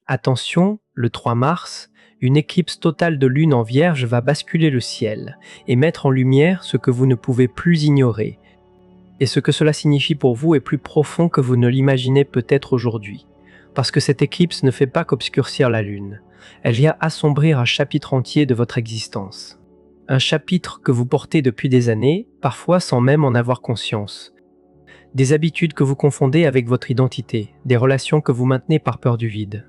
Attention, le 3 mars, une éclipse totale de lune en Vierge va basculer le ciel et mettre en lumière ce que vous ne pouvez plus ignorer. Et ce que cela signifie pour vous est plus profond que vous ne l'imaginez peut-être aujourd'hui. Parce que cette éclipse ne fait pas qu'obscurcir la lune. Elle vient assombrir un chapitre entier de votre existence. Un chapitre que vous portez depuis des années, parfois sans même en avoir conscience. Des habitudes que vous confondez avec votre identité, des relations que vous maintenez par peur du vide.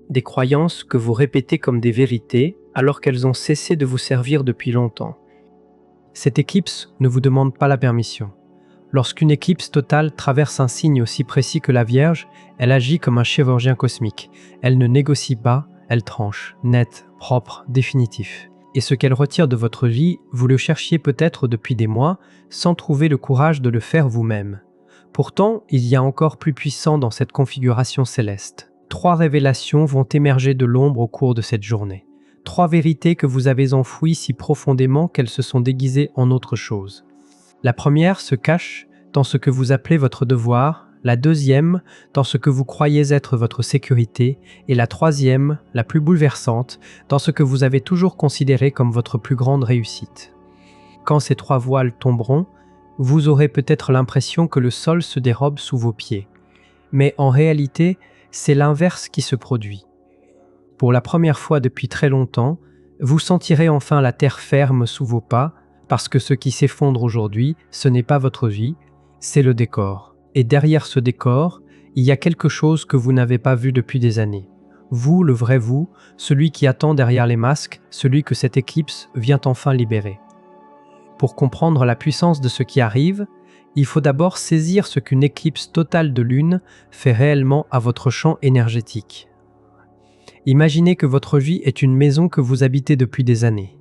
Des croyances que vous répétez comme des vérités alors qu'elles ont cessé de vous servir depuis longtemps. Cette éclipse ne vous demande pas la permission. Lorsqu'une éclipse totale traverse un signe aussi précis que la Vierge, elle agit comme un chirurgien cosmique. Elle ne négocie pas, elle tranche, net, propre, définitif. Et ce qu'elle retire de votre vie, vous le cherchiez peut-être depuis des mois, sans trouver le courage de le faire vous-même. Pourtant, il y a encore plus puissant dans cette configuration céleste. 3 révélations vont émerger de l'ombre au cours de cette journée. 3 vérités que vous avez enfouies si profondément qu'elles se sont déguisées en autre chose. La première se cache dans ce que vous appelez votre devoir, la deuxième dans ce que vous croyez être votre sécurité, et la troisième, la plus bouleversante, dans ce que vous avez toujours considéré comme votre plus grande réussite. Quand ces 3 voiles tomberont, vous aurez peut-être l'impression que le sol se dérobe sous vos pieds. Mais en réalité, c'est l'inverse qui se produit. Pour la première fois depuis très longtemps, vous sentirez enfin la terre ferme sous vos pas, parce que ce qui s'effondre aujourd'hui, ce n'est pas votre vie, c'est le décor. Et derrière ce décor, il y a quelque chose que vous n'avez pas vu depuis des années. Vous, le vrai vous, celui qui attend derrière les masques, celui que cette éclipse vient enfin libérer. Pour comprendre la puissance de ce qui arrive, il faut d'abord saisir ce qu'une éclipse totale de lune fait réellement à votre champ énergétique. Imaginez que votre vie est une maison que vous habitez depuis des années.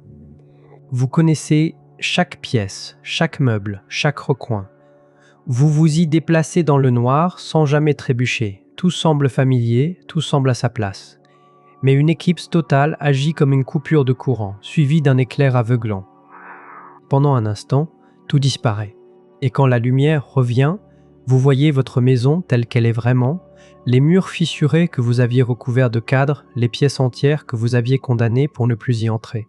Vous connaissez chaque pièce, chaque meuble, chaque recoin. Vous vous y déplacez dans le noir sans jamais trébucher. Tout semble familier, tout semble à sa place. Mais une éclipse totale agit comme une coupure de courant, suivie d'un éclair aveuglant. Pendant un instant, tout disparaît. Et quand la lumière revient, vous voyez votre maison telle qu'elle est vraiment, les murs fissurés que vous aviez recouverts de cadres, les pièces entières que vous aviez condamnées pour ne plus y entrer.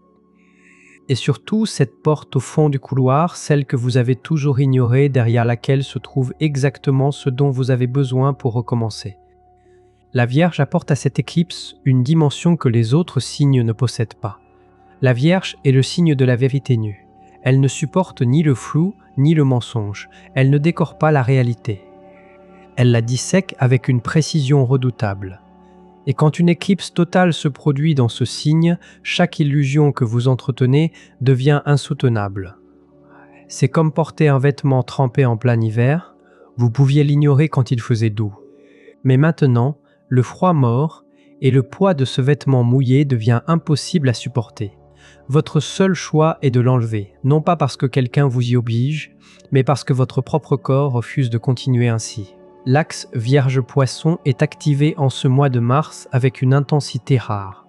Et surtout, cette porte au fond du couloir, celle que vous avez toujours ignorée, derrière laquelle se trouve exactement ce dont vous avez besoin pour recommencer. La Vierge apporte à cette éclipse une dimension que les autres signes ne possèdent pas. La Vierge est le signe de la vérité nue. Elle ne supporte ni le flou, ni le mensonge. Elle ne décore pas la réalité. Elle la dissèque avec une précision redoutable. Et quand une éclipse totale se produit dans ce signe, chaque illusion que vous entretenez devient insoutenable. C'est comme porter un vêtement trempé en plein hiver, vous pouviez l'ignorer quand il faisait doux. Mais maintenant, le froid mord et le poids de ce vêtement mouillé devient impossible à supporter. Votre seul choix est de l'enlever, non pas parce que quelqu'un vous y oblige, mais parce que votre propre corps refuse de continuer ainsi. L'axe Vierge-Poisson est activé en ce mois de mars avec une intensité rare.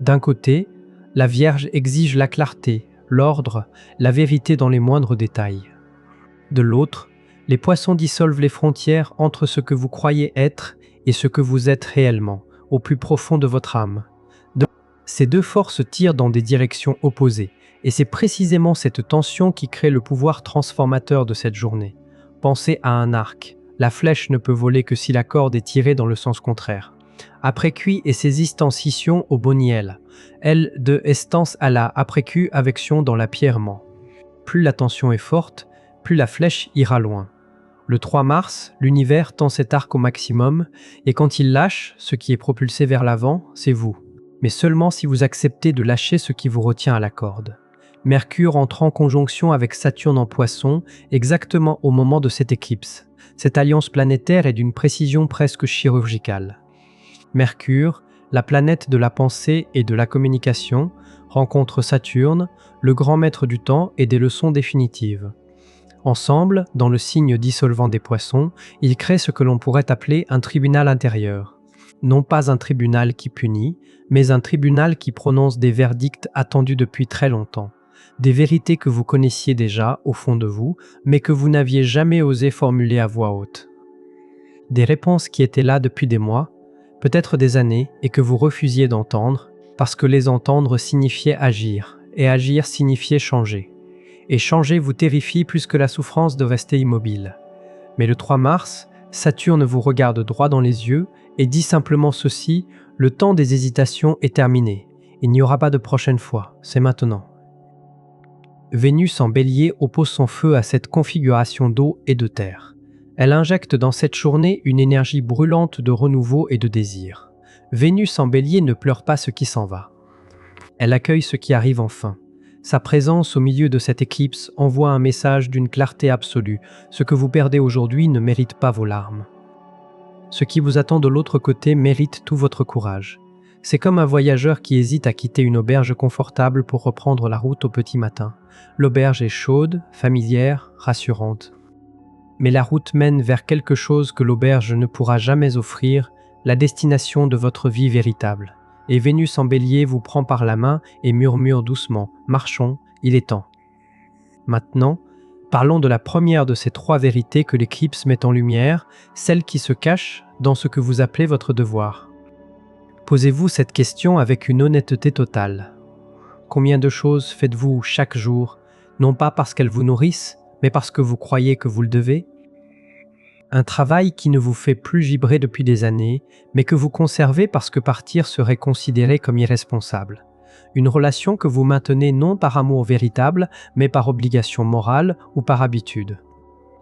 D'un côté, la Vierge exige la clarté, l'ordre, la vérité dans les moindres détails. De l'autre, les Poissons dissolvent les frontières entre ce que vous croyez être et ce que vous êtes réellement, au plus profond de votre âme. Ces 2 forces tirent dans des directions opposées, et c'est précisément cette tension qui crée le pouvoir transformateur de cette journée. Pensez à un arc. La flèche ne peut voler que si la corde est tirée dans le sens contraire. Après cuit et ses istanciation au boniel. Elle de estance à la après cu avection dans la pierrement. Plus la tension est forte, plus la flèche ira loin. Le 3 mars, l'univers tend cet arc au maximum, et quand il lâche, ce qui est propulsé vers l'avant, c'est vous. Mais seulement si vous acceptez de lâcher ce qui vous retient à la corde. Mercure entre en conjonction avec Saturne en Poisson, exactement au moment de cette éclipse. Cette alliance planétaire est d'une précision presque chirurgicale. Mercure, la planète de la pensée et de la communication, rencontre Saturne, le grand maître du temps et des leçons définitives. Ensemble, dans le signe dissolvant des Poissons, ils créent ce que l'on pourrait appeler un tribunal intérieur. Non pas un tribunal qui punit, mais un tribunal qui prononce des verdicts attendus depuis très longtemps. Des vérités que vous connaissiez déjà au fond de vous, mais que vous n'aviez jamais osé formuler à voix haute. Des réponses qui étaient là depuis des mois, peut-être des années, et que vous refusiez d'entendre, parce que les entendre signifiait agir, et agir signifiait changer. Et changer vous terrifie plus que la souffrance de rester immobile. Mais le 3 mars, Saturne vous regarde droit dans les yeux et dit simplement ceci: le temps des hésitations est terminé. Il n'y aura pas de prochaine fois, c'est maintenant. Vénus en Bélier oppose son feu à cette configuration d'eau et de terre. Elle injecte dans cette journée une énergie brûlante de renouveau et de désir. Vénus en Bélier ne pleure pas ce qui s'en va. Elle accueille ce qui arrive enfin. Sa présence au milieu de cette éclipse envoie un message d'une clarté absolue. Ce que vous perdez aujourd'hui ne mérite pas vos larmes. Ce qui vous attend de l'autre côté mérite tout votre courage. C'est comme un voyageur qui hésite à quitter une auberge confortable pour reprendre la route au petit matin. L'auberge est chaude, familière, rassurante. Mais la route mène vers quelque chose que l'auberge ne pourra jamais offrir, la destination de votre vie véritable. Et Vénus en Bélier vous prend par la main et murmure doucement « Marchons, il est temps ». Maintenant, parlons de la première de ces 3 vérités que l'éclipse met en lumière, celle qui se cache dans ce que vous appelez votre devoir. Posez-vous cette question avec une honnêteté totale. Combien de choses faites-vous chaque jour, non pas parce qu'elles vous nourrissent, mais parce que vous croyez que vous le devez? Un travail qui ne vous fait plus vibrer depuis des années, mais que vous conservez parce que partir serait considéré comme irresponsable. Une relation que vous maintenez non par amour véritable, mais par obligation morale ou par habitude.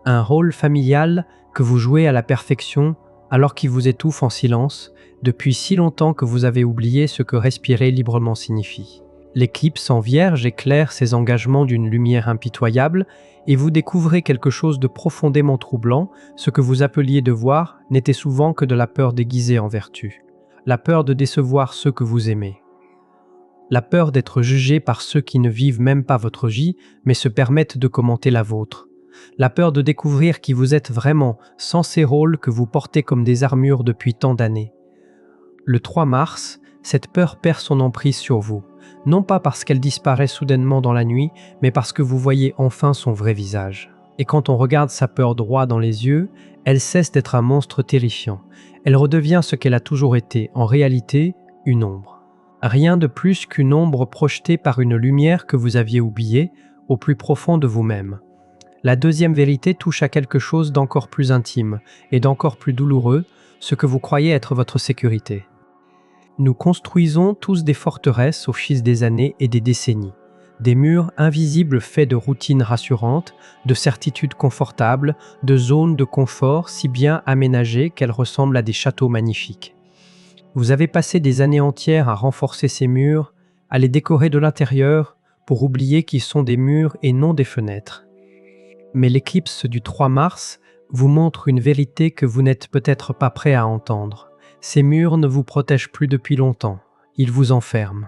Un rôle familial que vous jouez à la perfection alors qu'il vous étouffe en silence, depuis si longtemps que vous avez oublié ce que respirer librement signifie. L'éclipse en Vierge éclaire ces engagements d'une lumière impitoyable et vous découvrez quelque chose de profondément troublant. Ce que vous appeliez devoir n'était souvent que de la peur déguisée en vertu. La peur de décevoir ceux que vous aimez. La peur d'être jugé par ceux qui ne vivent même pas votre vie, mais se permettent de commenter la vôtre. La peur de découvrir qui vous êtes vraiment, sans ces rôles que vous portez comme des armures depuis tant d'années. Le 3 mars, cette peur perd son emprise sur vous. Non pas parce qu'elle disparaît soudainement dans la nuit, mais parce que vous voyez enfin son vrai visage. Et quand on regarde sa peur droit dans les yeux, elle cesse d'être un monstre terrifiant. Elle redevient ce qu'elle a toujours été, en réalité, une ombre. Rien de plus qu'une ombre projetée par une lumière que vous aviez oubliée, au plus profond de vous-même. La deuxième vérité touche à quelque chose d'encore plus intime et d'encore plus douloureux, ce que vous croyez être votre sécurité. Nous construisons tous des forteresses au fil des années et des décennies. Des murs invisibles faits de routines rassurantes, de certitudes confortables, de zones de confort si bien aménagées qu'elles ressemblent à des châteaux magnifiques. Vous avez passé des années entières à renforcer ces murs, à les décorer de l'intérieur pour oublier qu'ils sont des murs et non des fenêtres. Mais l'éclipse du 3 mars vous montre une vérité que vous n'êtes peut-être pas prêt à entendre. Ces murs ne vous protègent plus depuis longtemps, ils vous enferment.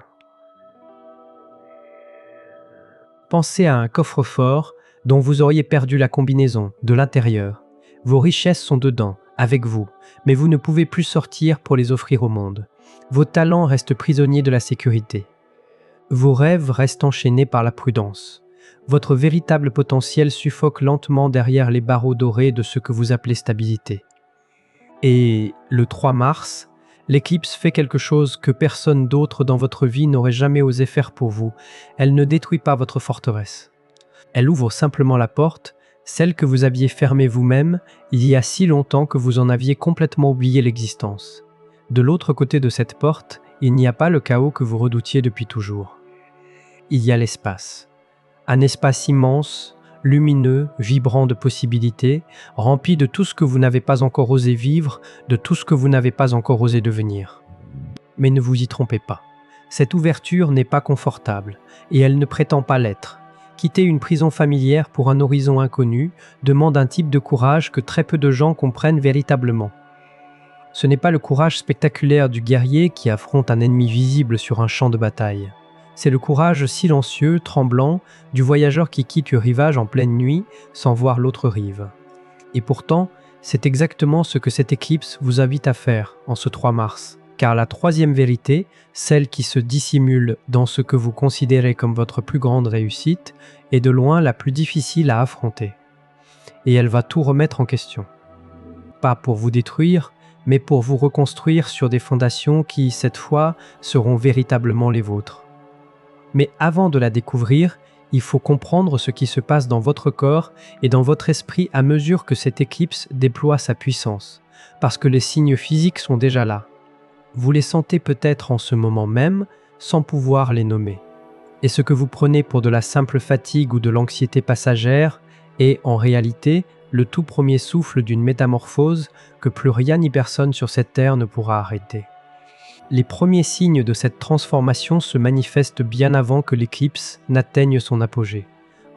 Pensez à un coffre-fort dont vous auriez perdu la combinaison de l'intérieur. Vos richesses sont dedans, avec vous, mais vous ne pouvez plus sortir pour les offrir au monde. Vos talents restent prisonniers de la sécurité. Vos rêves restent enchaînés par la prudence. Votre véritable potentiel suffoque lentement derrière les barreaux dorés de ce que vous appelez stabilité. Et le 3 mars, l'éclipse fait quelque chose que personne d'autre dans votre vie n'aurait jamais osé faire pour vous. Elle ne détruit pas votre forteresse. Elle ouvre simplement la porte, celle que vous aviez fermée vous-même il y a si longtemps que vous en aviez complètement oublié l'existence. De l'autre côté de cette porte, il n'y a pas le chaos que vous redoutiez depuis toujours. Il y a l'espace. Un espace immense, lumineux, vibrant de possibilités, rempli de tout ce que vous n'avez pas encore osé vivre, de tout ce que vous n'avez pas encore osé devenir. Mais ne vous y trompez pas. Cette ouverture n'est pas confortable, et elle ne prétend pas l'être. Quitter une prison familière pour un horizon inconnu demande un type de courage que très peu de gens comprennent véritablement. Ce n'est pas le courage spectaculaire du guerrier qui affronte un ennemi visible sur un champ de bataille. C'est le courage silencieux, tremblant, du voyageur qui quitte le rivage en pleine nuit sans voir l'autre rive. Et pourtant, c'est exactement ce que cette éclipse vous invite à faire en ce 3 mars. Car la troisième vérité, celle qui se dissimule dans ce que vous considérez comme votre plus grande réussite, est de loin la plus difficile à affronter. Et elle va tout remettre en question. Pas pour vous détruire, mais pour vous reconstruire sur des fondations qui, cette fois, seront véritablement les vôtres. Mais avant de la découvrir, il faut comprendre ce qui se passe dans votre corps et dans votre esprit à mesure que cette éclipse déploie sa puissance, parce que les signes physiques sont déjà là. Vous les sentez peut-être en ce moment même, sans pouvoir les nommer. Et ce que vous prenez pour de la simple fatigue ou de l'anxiété passagère est, en réalité, le tout premier souffle d'une métamorphose que plus rien ni personne sur cette terre ne pourra arrêter. Les premiers signes de cette transformation se manifestent bien avant que l'éclipse n'atteigne son apogée.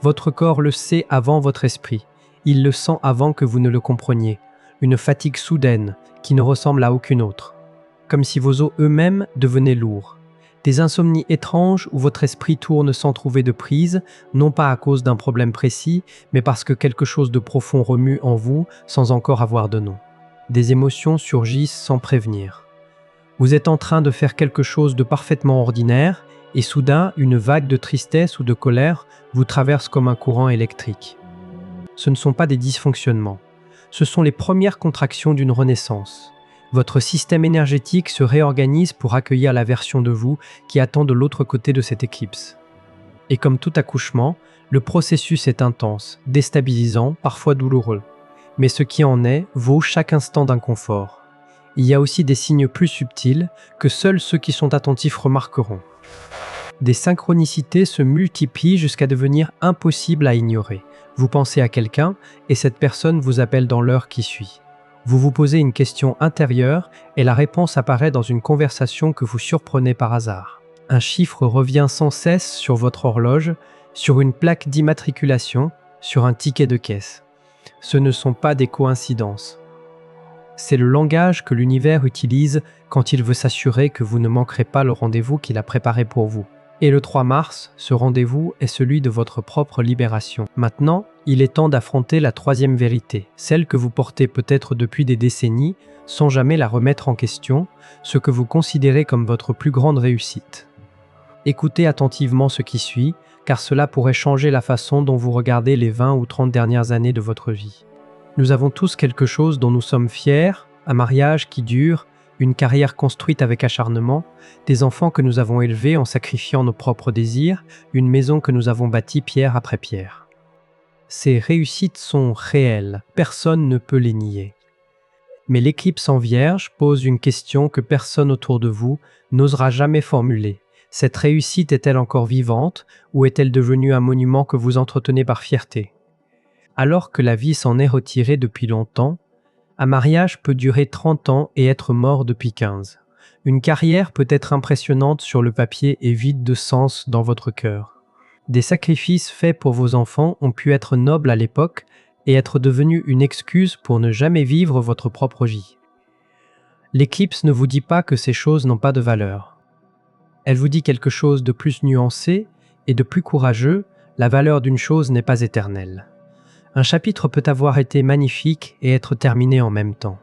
Votre corps le sait avant votre esprit. Il le sent avant que vous ne le compreniez. Une fatigue soudaine qui ne ressemble à aucune autre. Comme si vos os eux-mêmes devenaient lourds. Des insomnies étranges où votre esprit tourne sans trouver de prise, non pas à cause d'un problème précis, mais parce que quelque chose de profond remue en vous sans encore avoir de nom. Des émotions surgissent sans prévenir. Vous êtes en train de faire quelque chose de parfaitement ordinaire et soudain, une vague de tristesse ou de colère vous traverse comme un courant électrique. Ce ne sont pas des dysfonctionnements. Ce sont les premières contractions d'une renaissance. Votre système énergétique se réorganise pour accueillir la version de vous qui attend de l'autre côté de cette éclipse. Et comme tout accouchement, le processus est intense, déstabilisant, parfois douloureux. Mais ce qui en est vaut chaque instant d'inconfort. Il y a aussi des signes plus subtils que seuls ceux qui sont attentifs remarqueront. Des synchronicités se multiplient jusqu'à devenir impossibles à ignorer. Vous pensez à quelqu'un et cette personne vous appelle dans l'heure qui suit. Vous vous posez une question intérieure et la réponse apparaît dans une conversation que vous surprenez par hasard. Un chiffre revient sans cesse sur votre horloge, sur une plaque d'immatriculation, sur un ticket de caisse. Ce ne sont pas des coïncidences. C'est le langage que l'univers utilise quand il veut s'assurer que vous ne manquerez pas le rendez-vous qu'il a préparé pour vous. Et le 3 mars, ce rendez-vous est celui de votre propre libération. Maintenant, il est temps d'affronter la troisième vérité, celle que vous portez peut-être depuis des décennies, sans jamais la remettre en question, ce que vous considérez comme votre plus grande réussite. Écoutez attentivement ce qui suit, car cela pourrait changer la façon dont vous regardez les 20 ou 30 dernières années de votre vie. Nous avons tous quelque chose dont nous sommes fiers, un mariage qui dure, une carrière construite avec acharnement, des enfants que nous avons élevés en sacrifiant nos propres désirs, une maison que nous avons bâtie pierre après pierre. Ces réussites sont réelles, personne ne peut les nier. Mais l'éclipse en Vierge pose une question que personne autour de vous n'osera jamais formuler. Cette réussite est-elle encore vivante ou est-elle devenue un monument que vous entretenez par fierté ? Alors que la vie s'en est retirée depuis longtemps, un mariage peut durer 30 ans et être mort depuis 15. Une carrière peut être impressionnante sur le papier et vide de sens dans votre cœur. Des sacrifices faits pour vos enfants ont pu être nobles à l'époque et être devenus une excuse pour ne jamais vivre votre propre vie. L'éclipse ne vous dit pas que ces choses n'ont pas de valeur. Elle vous dit quelque chose de plus nuancé et de plus courageux, la valeur d'une chose n'est pas éternelle. Un chapitre peut avoir été magnifique et être terminé en même temps.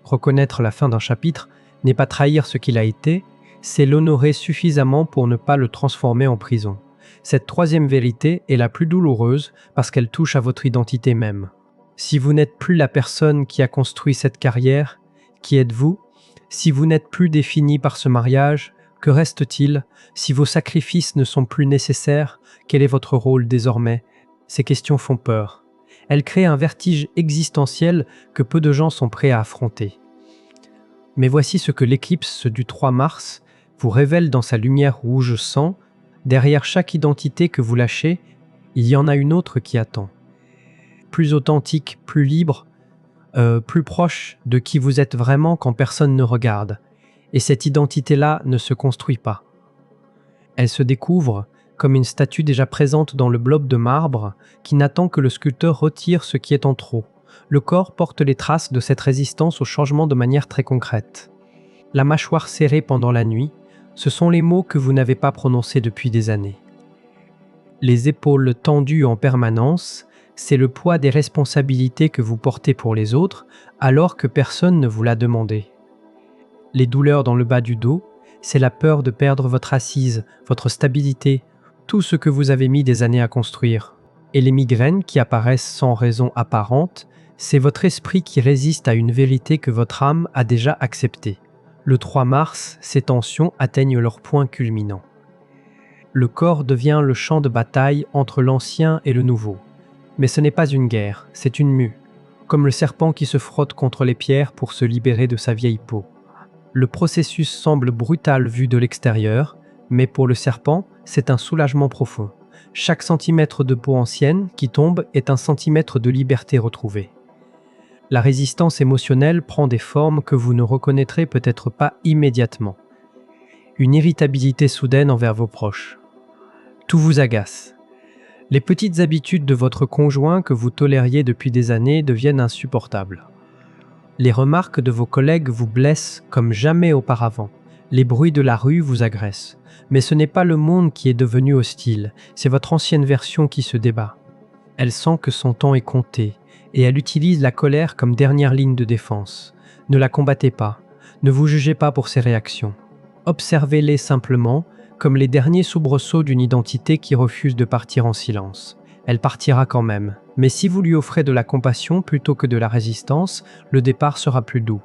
Reconnaître la fin d'un chapitre n'est pas trahir ce qu'il a été, c'est l'honorer suffisamment pour ne pas le transformer en prison. Cette troisième vérité est la plus douloureuse parce qu'elle touche à votre identité même. Si vous n'êtes plus la personne qui a construit cette carrière, qui êtes-vous ? Si vous n'êtes plus défini par ce mariage, que reste-t-il ? Si vos sacrifices ne sont plus nécessaires, quel est votre rôle désormais ? Ces questions font peur. Elles créent un vertige existentiel que peu de gens sont prêts à affronter. Mais voici ce que l'éclipse du 3 mars vous révèle dans sa lumière rouge sang. Derrière chaque identité que vous lâchez, il y en a une autre qui attend. Plus authentique, plus libre, plus proche de qui vous êtes vraiment quand personne ne regarde. Et cette identité-là ne se construit pas. Elle se découvre comme une statue déjà présente dans le bloc de marbre qui n'attend que le sculpteur retire ce qui est en trop. Le corps porte les traces de cette résistance au changement de manière très concrète. La mâchoire serrée pendant la nuit, ce sont les mots que vous n'avez pas prononcés depuis des années. Les épaules tendues en permanence, c'est le poids des responsabilités que vous portez pour les autres alors que personne ne vous l'a demandé. Les douleurs dans le bas du dos, c'est la peur de perdre votre assise, votre stabilité, tout ce que vous avez mis des années à construire. Et les migraines qui apparaissent sans raison apparente, c'est votre esprit qui résiste à une vérité que votre âme a déjà acceptée. Le 3 mars, ces tensions atteignent leur point culminant. Le corps devient le champ de bataille entre l'ancien et le nouveau. Mais ce n'est pas une guerre, c'est une mue, comme le serpent qui se frotte contre les pierres pour se libérer de sa vieille peau. Le processus semble brutal vu de l'extérieur, mais pour le serpent, c'est un soulagement profond. Chaque centimètre de peau ancienne qui tombe est un centimètre de liberté retrouvée. La résistance émotionnelle prend des formes que vous ne reconnaîtrez peut-être pas immédiatement. Une irritabilité soudaine envers vos proches. Tout vous agace. Les petites habitudes de votre conjoint que vous tolériez depuis des années deviennent insupportables. Les remarques de vos collègues vous blessent comme jamais auparavant. Les bruits de la rue vous agressent. Mais ce n'est pas le monde qui est devenu hostile, c'est votre ancienne version qui se débat. Elle sent que son temps est compté, et elle utilise la colère comme dernière ligne de défense. Ne la combattez pas, ne vous jugez pas pour ses réactions. Observez-les simplement, comme les derniers soubresauts d'une identité qui refuse de partir en silence. Elle partira quand même, mais si vous lui offrez de la compassion plutôt que de la résistance, le départ sera plus doux.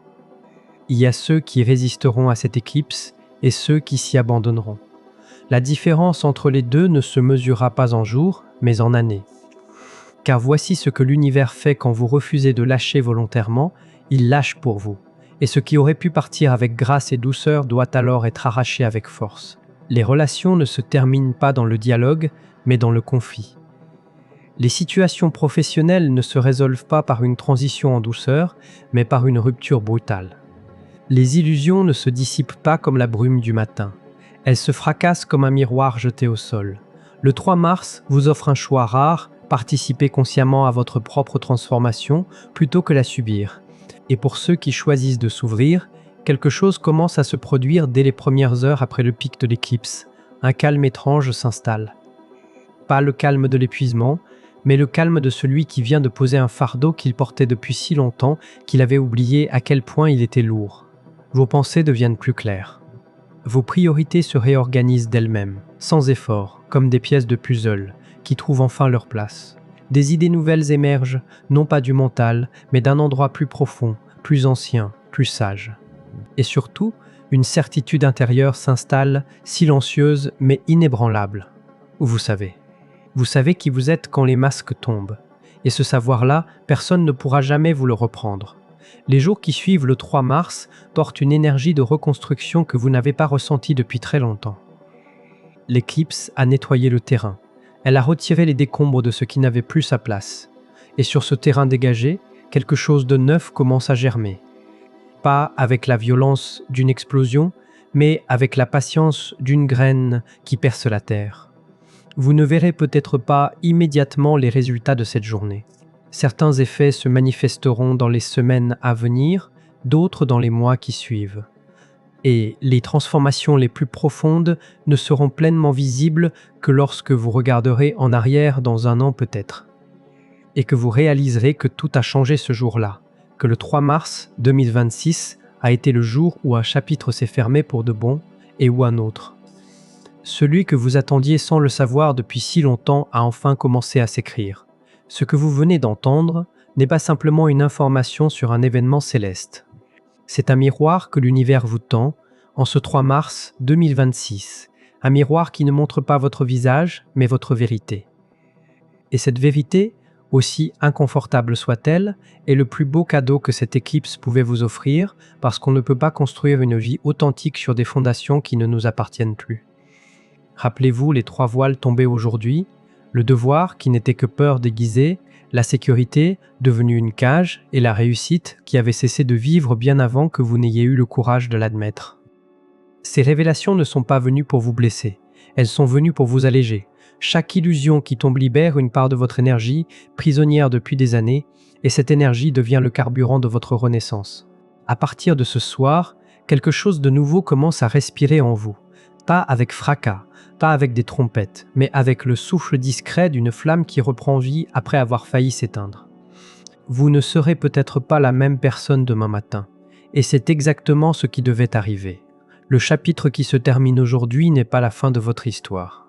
Il y a ceux qui résisteront à cette éclipse et ceux qui s'y abandonneront. La différence entre les deux ne se mesurera pas en jours, mais en années. Car voici ce que l'univers fait quand vous refusez de lâcher volontairement, il lâche pour vous. Et ce qui aurait pu partir avec grâce et douceur doit alors être arraché avec force. Les relations ne se terminent pas dans le dialogue, mais dans le conflit. Les situations professionnelles ne se résolvent pas par une transition en douceur, mais par une rupture brutale. Les illusions ne se dissipent pas comme la brume du matin. Elles se fracassent comme un miroir jeté au sol. Le 3 mars vous offre un choix rare, participez consciemment à votre propre transformation plutôt que la subir. Et pour ceux qui choisissent de s'ouvrir, quelque chose commence à se produire dès les premières heures après le pic de l'éclipse. Un calme étrange s'installe. Pas le calme de l'épuisement, mais le calme de celui qui vient de poser un fardeau qu'il portait depuis si longtemps qu'il avait oublié à quel point il était lourd. Vos pensées deviennent plus claires. Vos priorités se réorganisent d'elles-mêmes, sans effort, comme des pièces de puzzle, qui trouvent enfin leur place. Des idées nouvelles émergent, non pas du mental, mais d'un endroit plus profond, plus ancien, plus sage. Et surtout, une certitude intérieure s'installe, silencieuse mais inébranlable. Vous savez qui vous êtes quand les masques tombent. Et ce savoir-là, personne ne pourra jamais vous le reprendre. Les jours qui suivent le 3 mars portent une énergie de reconstruction que vous n'avez pas ressentie depuis très longtemps. L'éclipse a nettoyé le terrain. Elle a retiré les décombres de ce qui n'avait plus sa place. Et sur ce terrain dégagé, quelque chose de neuf commence à germer. Pas avec la violence d'une explosion, mais avec la patience d'une graine qui perce la terre. Vous ne verrez peut-être pas immédiatement les résultats de cette journée. Certains effets se manifesteront dans les semaines à venir, d'autres dans les mois qui suivent. Et les transformations les plus profondes ne seront pleinement visibles que lorsque vous regarderez en arrière dans un an peut-être. Et que vous réaliserez que tout a changé ce jour-là, que le 3 mars 2026 a été le jour où un chapitre s'est fermé pour de bon et où un autre. Celui que vous attendiez sans le savoir depuis si longtemps a enfin commencé à s'écrire. Ce que vous venez d'entendre n'est pas simplement une information sur un événement céleste. C'est un miroir que l'univers vous tend en ce 3 mars 2026. Un miroir qui ne montre pas votre visage, mais votre vérité. Et cette vérité, aussi inconfortable soit-elle, est le plus beau cadeau que cette éclipse pouvait vous offrir parce qu'on ne peut pas construire une vie authentique sur des fondations qui ne nous appartiennent plus. Rappelez-vous les 3 voiles tombés aujourd'hui, le devoir qui n'était que peur déguisée, la sécurité devenue une cage et la réussite qui avait cessé de vivre bien avant que vous n'ayez eu le courage de l'admettre. Ces révélations ne sont pas venues pour vous blesser, elles sont venues pour vous alléger. Chaque illusion qui tombe libère une part de votre énergie, prisonnière depuis des années, et cette énergie devient le carburant de votre renaissance. À partir de ce soir, quelque chose de nouveau commence à respirer en vous. Pas avec fracas, pas avec des trompettes, mais avec le souffle discret d'une flamme qui reprend vie après avoir failli s'éteindre. Vous ne serez peut-être pas la même personne demain matin, et c'est exactement ce qui devait arriver. Le chapitre qui se termine aujourd'hui n'est pas la fin de votre histoire.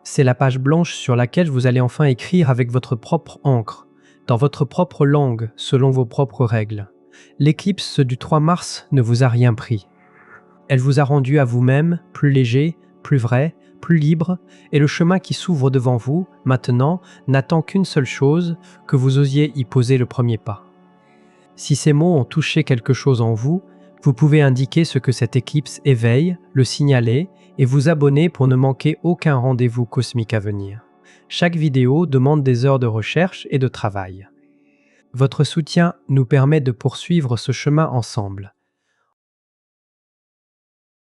C'est la page blanche sur laquelle vous allez enfin écrire avec votre propre encre, dans votre propre langue, selon vos propres règles. L'éclipse du 3 mars ne vous a rien pris. Elle vous a rendu à vous-même plus léger, plus vrai, plus libre, et le chemin qui s'ouvre devant vous, maintenant, n'attend qu'une seule chose, que vous osiez y poser le premier pas. Si ces mots ont touché quelque chose en vous, vous pouvez indiquer ce que cette éclipse éveille, le signaler et vous abonner pour ne manquer aucun rendez-vous cosmique à venir. Chaque vidéo demande des heures de recherche et de travail. Votre soutien nous permet de poursuivre ce chemin ensemble.